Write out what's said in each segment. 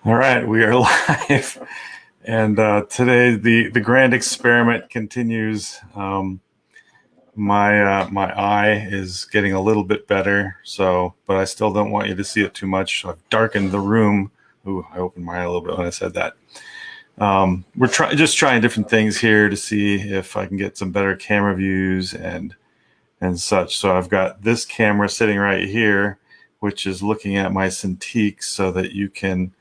All right, we are live, and today the grand experiment continues. My eye is getting a little bit better, but I still don't want you to see it too much. So I've darkened the room. Ooh, I opened my eye a little bit when I said that. We're just trying different things here to see if I can get some better camera views and such. So I've got this camera sitting right here, which is looking at my Cintiq, so that you can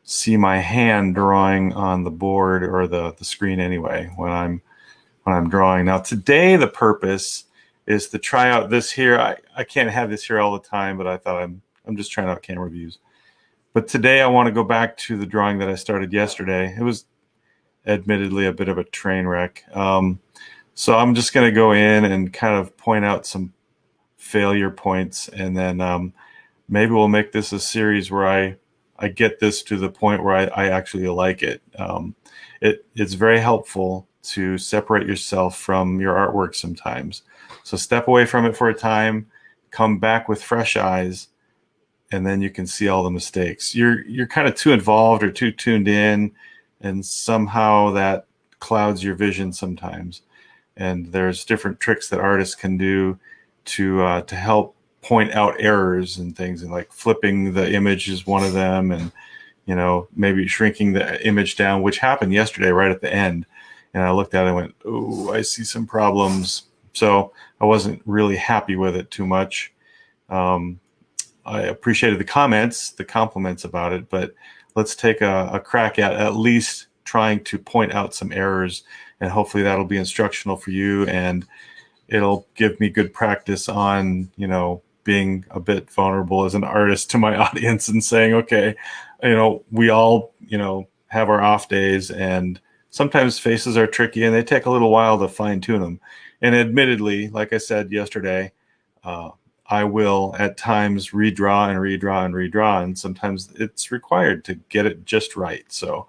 see my hand drawing on the board or the screen anyway when I'm drawing. Now today the purpose is to try out this here. I can't have this here all the time, but I thought I'm just trying out camera views. But today I want to go back to the drawing that I started yesterday. It was admittedly a bit of a train wreck. So I'm just going to go in and kind of point out some failure points, and then maybe we'll make this a series where I get this to the point where I actually like it. It's very helpful to separate yourself from your artwork sometimes. So step away from it for a time, come back with fresh eyes, and then you can see all the mistakes. You're kind of too involved or too tuned in, and somehow that clouds your vision sometimes. And there's different tricks that artists can do to help point out errors and things, and like flipping the image is one of them, and maybe shrinking the image down, which happened yesterday right at the end. And I looked at it and went, oh, I see some problems. So I wasn't really happy with it too much. I appreciated the compliments about it, but let's take a crack at least trying to point out some errors, and hopefully that'll be instructional for you, and it'll give me good practice on, being a bit vulnerable as an artist to my audience and saying, okay, we all, have our off days, and sometimes faces are tricky and they take a little while to fine tune them. And admittedly, like I said yesterday, I will at times redraw, and sometimes it's required to get it just right. So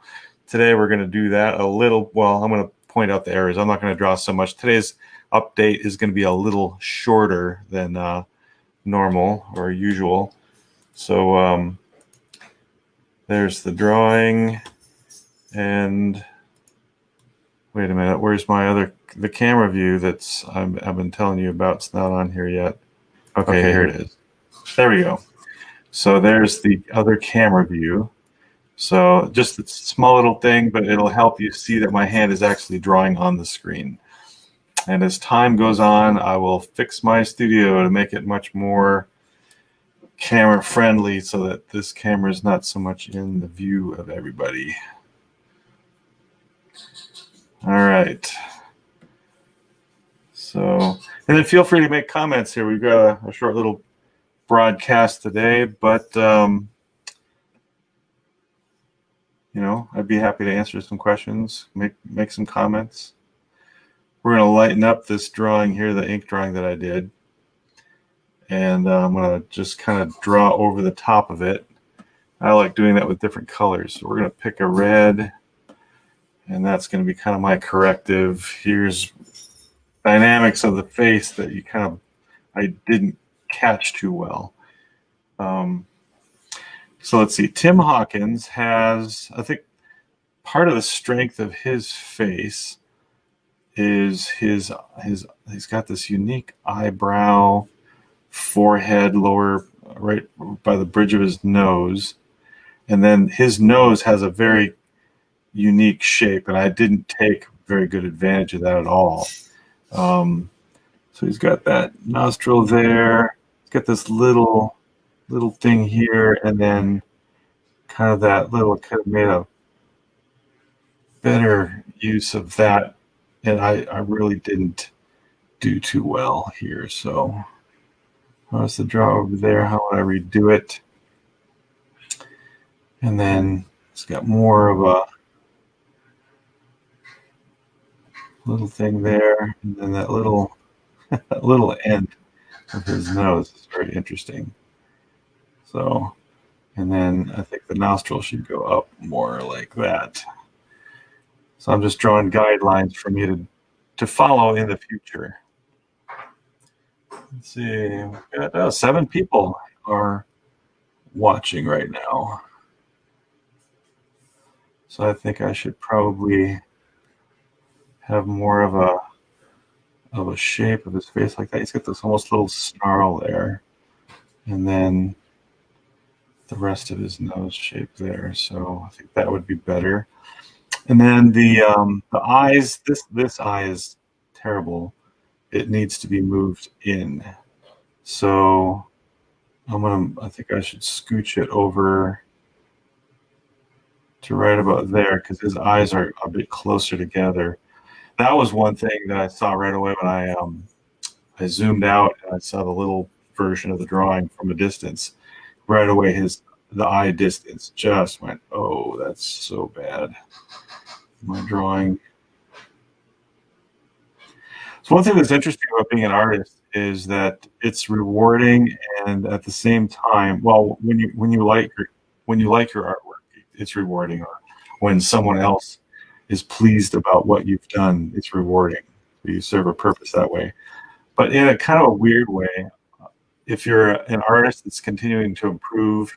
today we're going to do that a little. Well, I'm going to point out the errors. I'm not going to draw so much. Today's update is going to be a little shorter than normal or usual. So there's the drawing, and wait a minute, where's the camera view that's I've been telling you about? It's not on here yet. Okay, here it is. There we go. So there's the other camera view. So just a small little thing, but it'll help you see that my hand is actually drawing on the screen. And as time goes on, I will fix my studio to make it much more camera friendly, so that this camera is not so much in the view of everybody. All right. So, and then feel free to make comments here. We've got a short little broadcast today, but I'd be happy to answer some questions, make some comments. We're going to lighten up this drawing here, the ink drawing that I did. And I'm going to just kind of draw over the top of it. I like doing that with different colors. So we're going to pick a red, and that's going to be kind of my corrective. Here's dynamics of the face that I didn't catch too well. So let's see. Tim Hawkins has, I think, part of the strength of his face is he's got this unique eyebrow, forehead, lower right by the bridge of his nose, and then his nose has a very unique shape, and I didn't take very good advantage of that at all. So he's got that nostril there. He's got this little thing here, and then kind of that little, could have made a better use of that, and I really didn't do too well here. So how's the draw over there? How would I redo it? And then it's got more of a little thing there, and then that little little end of his nose is very interesting. So, and then I think the nostril should go up more like that. So I'm just drawing guidelines for me to follow in the future. Let's see, we've got 7 people are watching right now. So I think I should probably have more of a shape of his face like that. He's got this almost little snarl there, and then the rest of his nose shape there. So I think that would be better. And then the eyes. This eye is terrible. It needs to be moved in. So I think I should scooch it over to right about there because his eyes are a bit closer together. That was one thing that I saw right away when I zoomed out and I saw the little version of the drawing from a distance. Right away, the eye distance just went, oh, that's so bad. My drawing. So one thing that's interesting about being an artist is that it's rewarding, and at the same time, well, when you like your artwork, it's rewarding. Or when someone else is pleased about what you've done, it's rewarding. You serve a purpose that way. But in a kind of a weird way, if you're an artist that's continuing to improve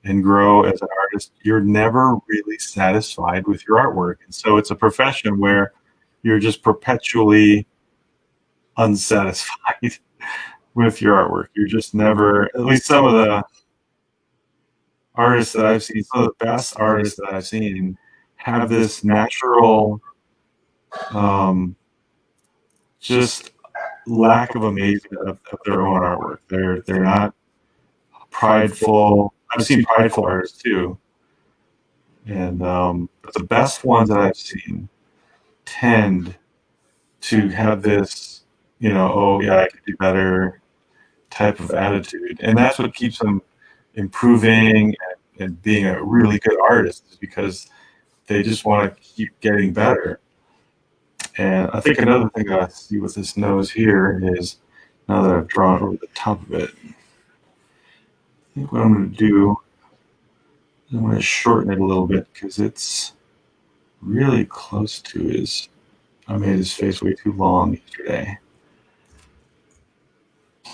and grow as an artist, you're never really satisfied with your artwork. And so it's a profession where you're just perpetually unsatisfied with your artwork. You're just never, at least some of the artists that I've seen, some of the best artists that I've seen have this natural, just lack of amazement of their own artwork. They're not prideful. I've seen prideful artists too, and but the best ones that I've seen tend to have this, oh yeah, I could do better type of attitude, and that's what keeps them improving and being a really good artist, is because they just want to keep getting better. And I think another thing that I see with this nose here is, now that I've drawn over the top of it, I think what I'm going to do is I'm going to shorten it a little bit because it's really close to his. I made his face way too long yesterday.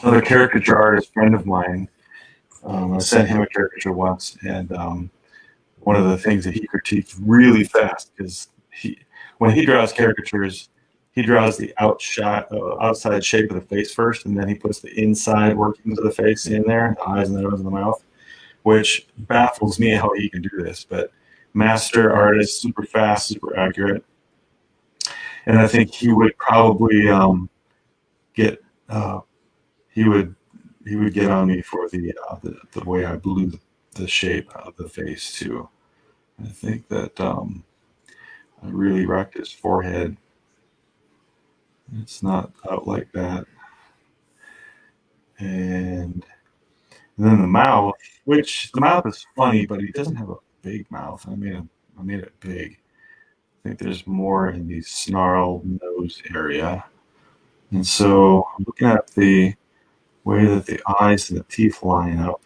Another caricature artist friend of mine, I sent him a caricature once, and one of the things that he critiqued really fast, because when he draws caricatures, he draws the outside shape of the face first, and then he puts the inside workings of the face in there, the eyes and the nose and the mouth, which baffles me how he can do this. But master artist, super fast, super accurate, and I think he would probably get he would get on me for the way I blew the shape of the face too. I think that I really wrecked his forehead. It's not out like that. And then the mouth, which the mouth is funny, but he doesn't have a big mouth. I made it big. I think there's more in the snarl nose area. And so I'm looking at the way that the eyes and the teeth line up.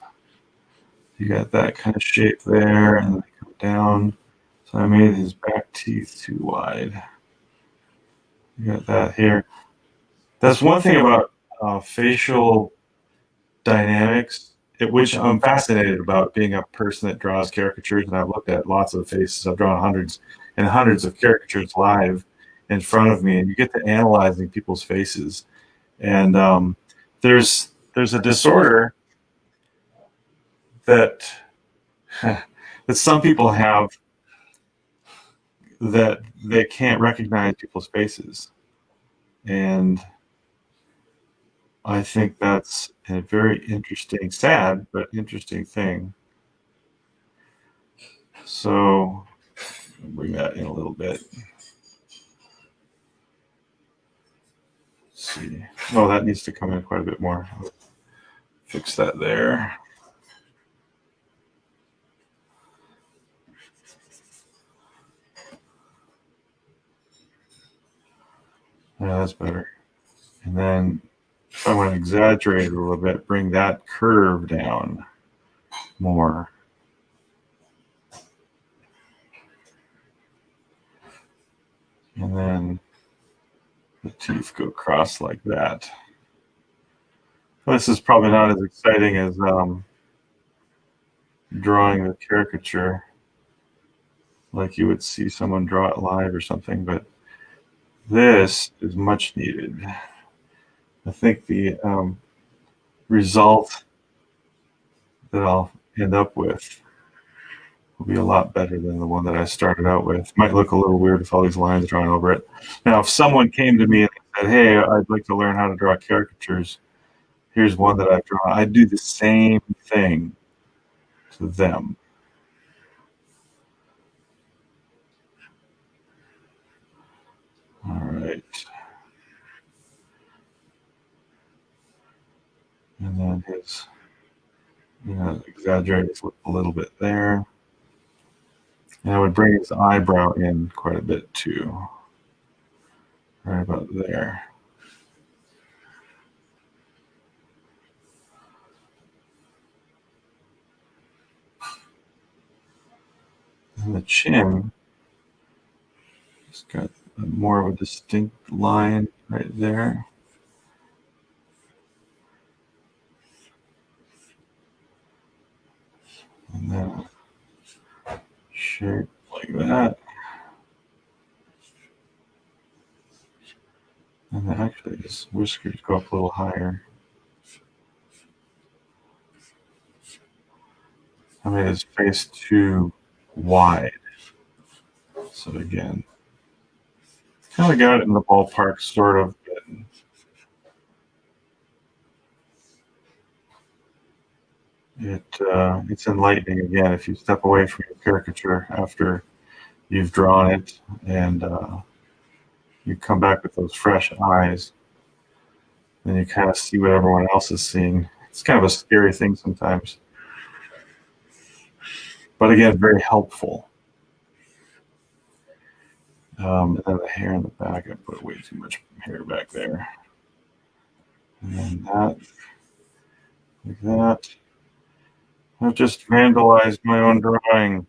You got that kind of shape there, and then they come down. So I made his back teeth too wide. You got that here. That's one thing about facial dynamics, which I'm fascinated about, being a person that draws caricatures, and I've looked at lots of faces. I've drawn hundreds and hundreds of caricatures live in front of me, and you get to analyzing people's faces. And there's a disorder that that some people have, that they can't recognize people's faces, and I think that's a very interesting, sad but interesting thing. So I'll bring that in a little bit. Let's see. Oh, that needs to come in quite a bit more. I'll fix that there. Yeah, that's better. And then if I want to exaggerate it a little bit, bring that curve down more. And then the teeth go across like that. This is probably not as exciting as drawing the caricature. like you would see someone draw it live or something, but this is much needed. I think the result that I'll end up with will be a lot better than the one that I started out with. Might look a little weird with all these lines drawn over it. Now, if someone came to me and said, hey, I'd like to learn how to draw caricatures, here's one that I've drawn, I'd do the same thing to them. All right. And then his, exaggerate his lip a little bit there. And I would bring his eyebrow in quite a bit too. Right about there. And the chin has got more of a distinct line right there. And then shape like that. And then actually his whiskers go up a little higher. I made his face too wide. So again, kind of got it in the ballpark, sort of. But it's enlightening again if you step away from your caricature after you've drawn it and you come back with those fresh eyes. Then you kind of see what everyone else is seeing. It's kind of a scary thing sometimes. But again, very helpful. And then the hair in the back, I put way too much hair back there. And then that, like that. I've just vandalized my own drawing,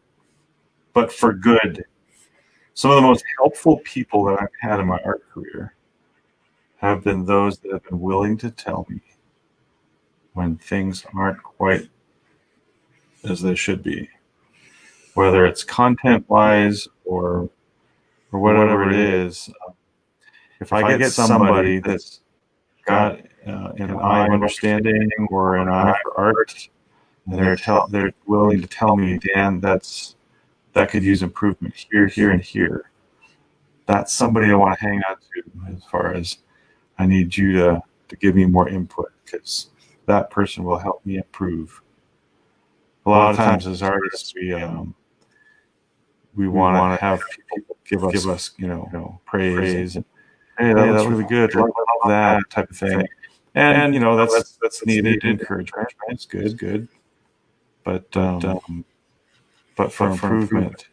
but for good. Some of the most helpful people that I've had in my art career have been those that have been willing to tell me when things aren't quite as they should be, whether it's content-wise or whatever it is. If I get somebody that's got an eye of understanding or an eye for art, and they're willing to tell me, Dan, that could use improvement here, here, and here. That's somebody I want to hang on to as far as I need you to give me more input, because that person will help me improve. A lot of times as artists, we want to have people give us praise and, hey, that was really good, love that type of thing. And that's needed to encourage, right? It's good. But for improvement,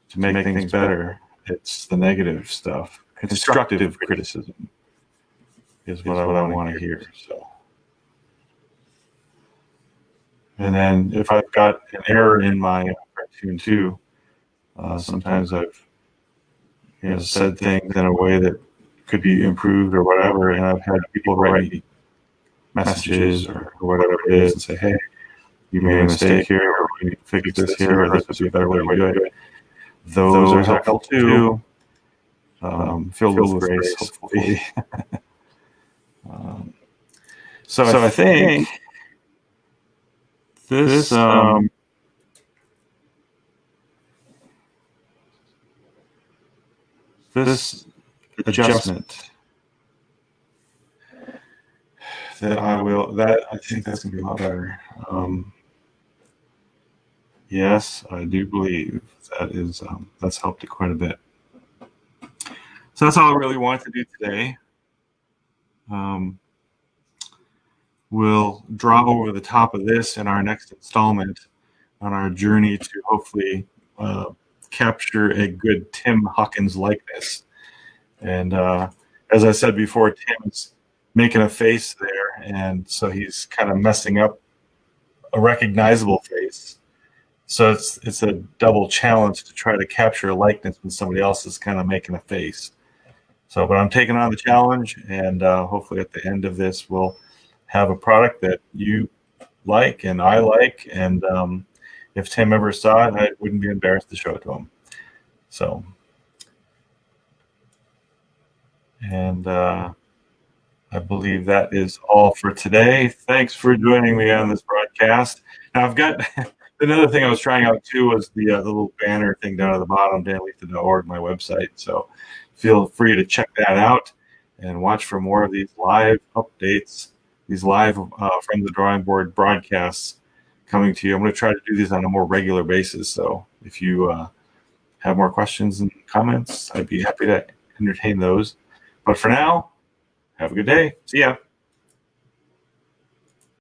to make things better, it's the negative stuff. Constructive criticism is what I want to hear. So, and then if I've got an error in my cartoon too, sometimes I've said things in a way that could be improved or whatever, and I've had people write me messages or whatever it is and say, hey, you made a mistake here, or we need to fix this here, or this would be a better way to do it. Those are helpful too. Filled with grace, hopefully. So I think this this adjustment I think that's gonna be a lot better. Yes, I do believe that's helped it quite a bit. So that's all I really wanted to do today. We'll draw over the top of this in our next installment on our journey to hopefully capture a good Tim Hawkins likeness. And as I said before, Tim's making a face there, and so he's kind of messing up a recognizable face. So it's a double challenge to try to capture a likeness when somebody else is kind of making a face. So, but I'm taking on the challenge, and hopefully at the end of this, we'll have a product that you like and I like. And if Tim ever saw it, I wouldn't be embarrassed to show it to him. So, and I believe that is all for today. Thanks for joining me on this broadcast. Now, I've got another thing I was trying out too was the little banner thing down at the bottom, Lietha.org, my website. So feel free to check that out and watch for more of these live updates, these live from the drawing board broadcasts coming to you. I'm going to try to do these on a more regular basis. So if you have more questions and comments, I'd be happy to entertain those. But for now, have a good day. See ya.